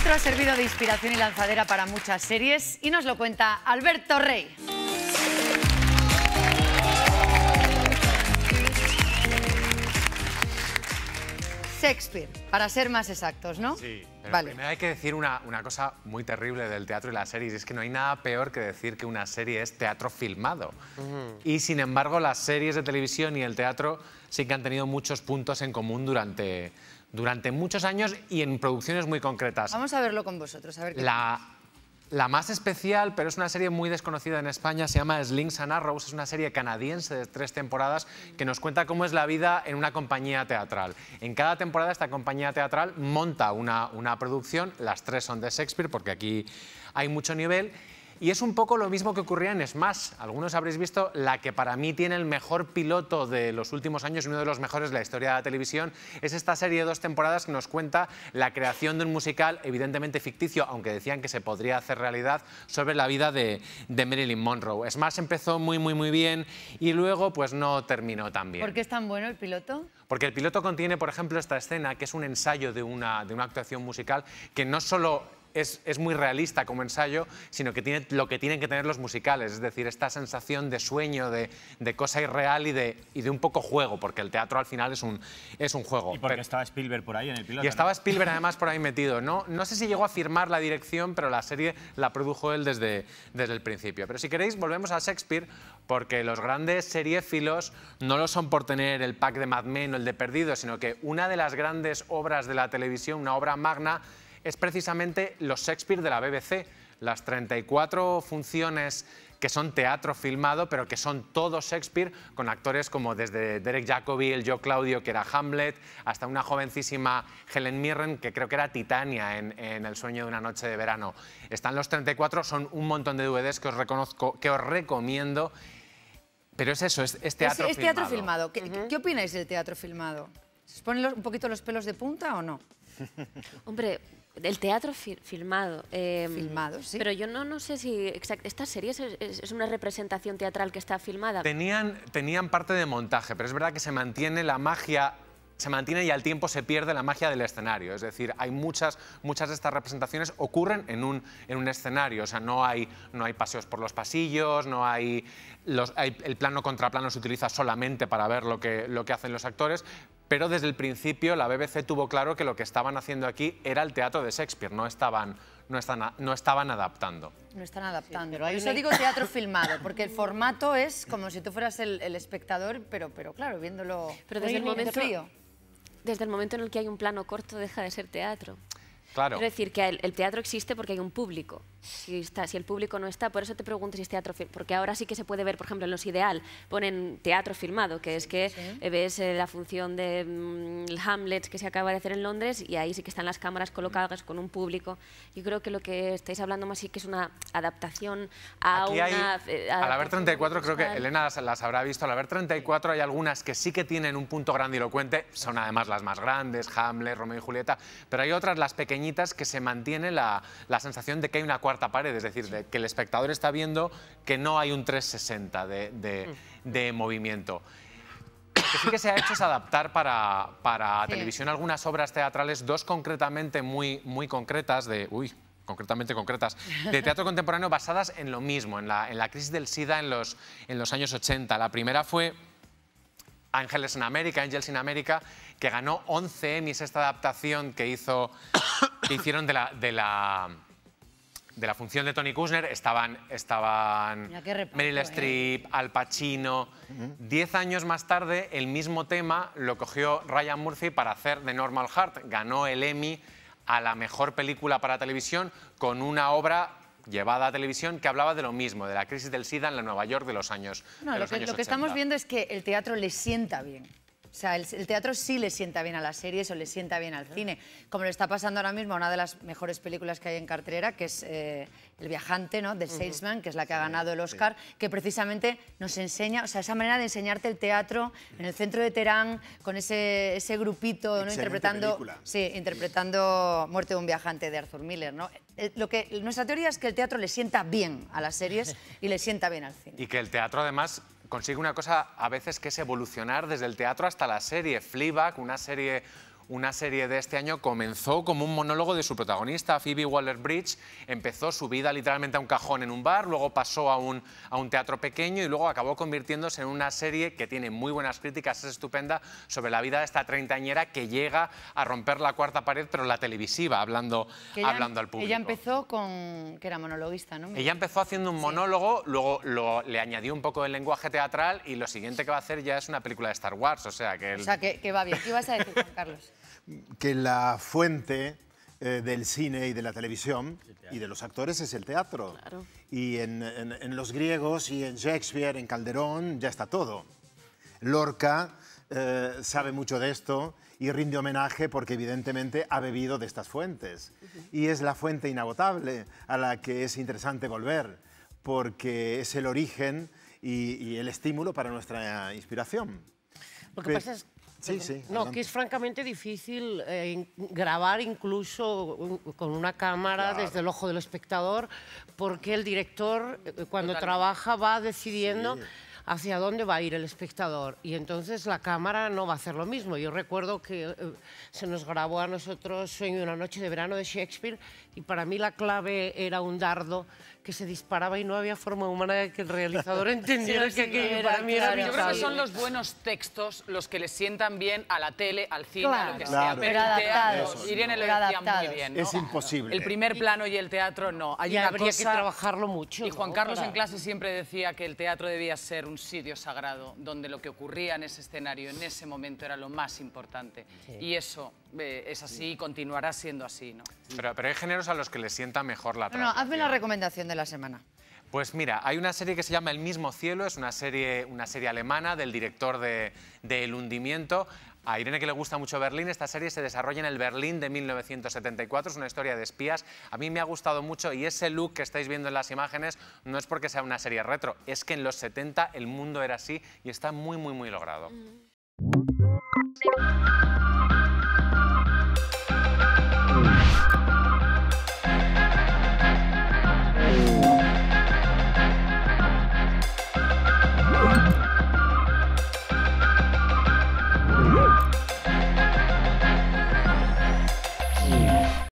teatro ha servido de inspiración y lanzadera para muchas series y nos lo cuenta Alberto Rey. Shakespeare, para ser más exactos, ¿no? Sí, pero vale. Primero hay que decir una cosa muy terrible del teatro y las series, y es que no hay nada peor que decir que una serie es teatro filmado. Y sin embargo, las series de televisión y el teatro sí que han tenido muchos puntos en común durante muchos años y en producciones muy concretas. Vamos a verlo con vosotros, a ver qué La más especial, pero es una serie muy desconocida en España, se llama Slings and Arrows. Es una serie canadiense de 3 temporadas que nos cuenta cómo es la vida en una compañía teatral. En cada temporada esta compañía teatral monta una producción, las 3 son de Shakespeare porque aquí hay mucho nivel. Y es un poco lo mismo que ocurría en Smash. Algunos habréis visto la que para mí tiene el mejor piloto de los últimos años y uno de los mejores de la historia de la televisión. Es esta serie de 2 temporadas que nos cuenta la creación de un musical, evidentemente ficticio, aunque decían que se podría hacer realidad, sobre la vida de Marilyn Monroe. Smash empezó muy bien y luego pues no terminó tan bien. ¿Por qué es tan bueno el piloto? Porque el piloto contiene, por ejemplo, esta escena, que es un ensayo de una actuación musical, que no solo es muy realista como ensayo, sino que tiene lo que tienen que tener los musicales, es decir, esta sensación de sueño, de cosa irreal y de un poco juego, porque el teatro al final es un juego. Y porque estaba Spielberg por ahí en el piloto. Y estaba Spielberg además por ahí metido. No sé si llegó a firmar la dirección, pero la serie la produjo él desde el principio. Pero si queréis, volvemos a Shakespeare, porque los grandes seriéfilos no lo son por tener el pack de Mad Men o el de Perdidos, sino que una de las grandes obras de la televisión, una obra magna, es precisamente los Shakespeare de la BBC, las 34 funciones que son teatro filmado, pero que son todo Shakespeare, con actores como desde Derek Jacobi, el Yo Claudio, que era Hamlet, hasta una jovencísima Helen Mirren, que creo que era Titania en El sueño de una noche de verano. Están los 34, son un montón de DVDs que os recomiendo, pero es eso, es teatro filmado. Es teatro filmado. ¿Qué opináis del teatro filmado? ¿Se os ponen un poquito los pelos de punta o no? Hombre, el teatro filmado. Filmado, sí. Pero yo no sé si esta serie es una representación teatral que está filmada. Tenían parte de montaje, pero es verdad que se mantiene la magia, se mantiene y al tiempo se pierde la magia del escenario. Es decir, hay muchas de estas representaciones ocurren en un escenario. O sea, no hay paseos por los pasillos, el plano contra plano se utiliza solamente para ver lo que hacen los actores. Pero desde el principio la BBC tuvo claro que lo que estaban haciendo aquí era el teatro de Shakespeare, no estaban adaptando. No están adaptando. Sí, pero Por eso digo teatro filmado, porque el formato es como si tú fueras el espectador, pero claro, viéndolo pero desde frío. Desde el momento en el que hay un plano corto deja de ser teatro. Claro. Es decir, que el teatro existe porque hay un público. Si el público no está, por eso te pregunto si es teatro filmado. Porque ahora sí que se puede ver, por ejemplo, en Los Ideal, ponen teatro filmado, que es que ves la función de Hamlet que se acaba de hacer en Londres y ahí sí que están las cámaras colocadas con un público. Yo creo que lo que estáis hablando más sí que es una adaptación a Aquí al haber 34, creo que Elena las habrá visto, al haber 34 hay algunas que sí que tienen un punto grandilocuente, son además las más grandes, Hamlet, Romeo y Julieta, pero hay otras, las pequeñitas, que se mantiene la sensación de que hay una cuarta pared, es decir, de que el espectador está viendo que no hay un 360 de movimiento. Lo que sí que se ha hecho es adaptar para televisión algunas obras teatrales, 2 concretamente muy concretas, concretamente concretas, de teatro contemporáneo basadas en lo mismo, en la crisis del SIDA en los años 80. La primera fue Angels in America, que ganó 11 Emmys esta adaptación que hicieron de la función de Tony Kushner. Estaban Meryl Streep, Al Pacino. 10 años más tarde, el mismo tema lo cogió Ryan Murphy para hacer The Normal Heart. Ganó el Emmy a la mejor película para televisión con una obra llevada a televisión que hablaba de lo mismo, de la crisis del SIDA en la Nueva York de los años 80. Lo que estamos viendo es que el teatro le sienta bien. O sea, el teatro sí le sienta bien a las series o le sienta bien al cine, como le está pasando ahora mismo a una de las mejores películas que hay en cartelera, que es El viajante, ¿no? The Salesman, que es la que ha ganado el Oscar, que precisamente nos enseña, o sea, esa manera de enseñarte el teatro en el centro de Teherán, con ese grupito, ¿no? interpretando Muerte de un viajante de Arthur Miller, ¿no? Nuestra teoría es que el teatro le sienta bien a las series y le sienta bien al cine. Y que el teatro, además, consigue una cosa a veces que es evolucionar desde el teatro hasta la serie. Fleabag, una serie una serie de este año, comenzó como un monólogo de su protagonista, Phoebe Waller-Bridge. Empezó su vida literalmente a un cajón en un bar, luego pasó a un teatro pequeño y luego acabó convirtiéndose en una serie que tiene muy buenas críticas, es estupenda, sobre la vida de esta treintañera que llega a romper la cuarta pared, pero la televisiva, hablando al público. Ella empezó con... que era monologuista, ¿no? Ella empezó haciendo un monólogo, luego le añadió un poco de lenguaje teatral y lo siguiente que va a hacer ya es una película de Star Wars, o sea que... que va bien. ¿Qué ibas a decir, Juan Carlos? Que la fuente del cine y de la televisión y de los actores es el teatro. Claro. Y en los griegos y en Shakespeare, en Calderón, ya está todo. Lorca sabe mucho de esto y rinde homenaje porque evidentemente ha bebido de estas fuentes. Y es la fuente inagotable a la que es interesante volver, porque es el origen y el estímulo para nuestra inspiración. Lo que pasa es que es francamente difícil grabar incluso con una cámara desde el ojo del espectador, porque el director cuando trabaja va decidiendo hacia dónde va a ir el espectador y entonces la cámara no va a hacer lo mismo. Yo recuerdo que se nos grabó a nosotros Sueño de una noche de verano de Shakespeare y para mí la clave era un dardo que se disparaba y no había forma humana de que el realizador entendiera que aquello para mí era Yo creo que son los buenos textos los que le sientan bien a la tele, al cine, a lo que sea. Pero el teatro, Irene lo decía muy bien, ¿no? Es imposible. El primer plano y el teatro no. Hay una habría que cosa... trabajarlo mucho. Y Juan Carlos en clase siempre decía que el teatro debía ser un sitio sagrado, donde lo que ocurría en ese escenario, en ese momento, era lo más importante. Y eso es así y continuará siendo así, ¿no? Pero hay géneros a los que les sienta mejor la No, traducción. hazme la recomendación de la semana. Pues mira, hay una serie que se llama El mismo cielo, es una serie alemana del director de El hundimiento. A Irene, que le gusta mucho Berlín, esta serie se desarrolla en el Berlín de 1974, es una historia de espías. A mí me ha gustado mucho y ese look que estáis viendo en las imágenes no es porque sea una serie retro, es que en los 70 el mundo era así y está muy, muy, muy logrado.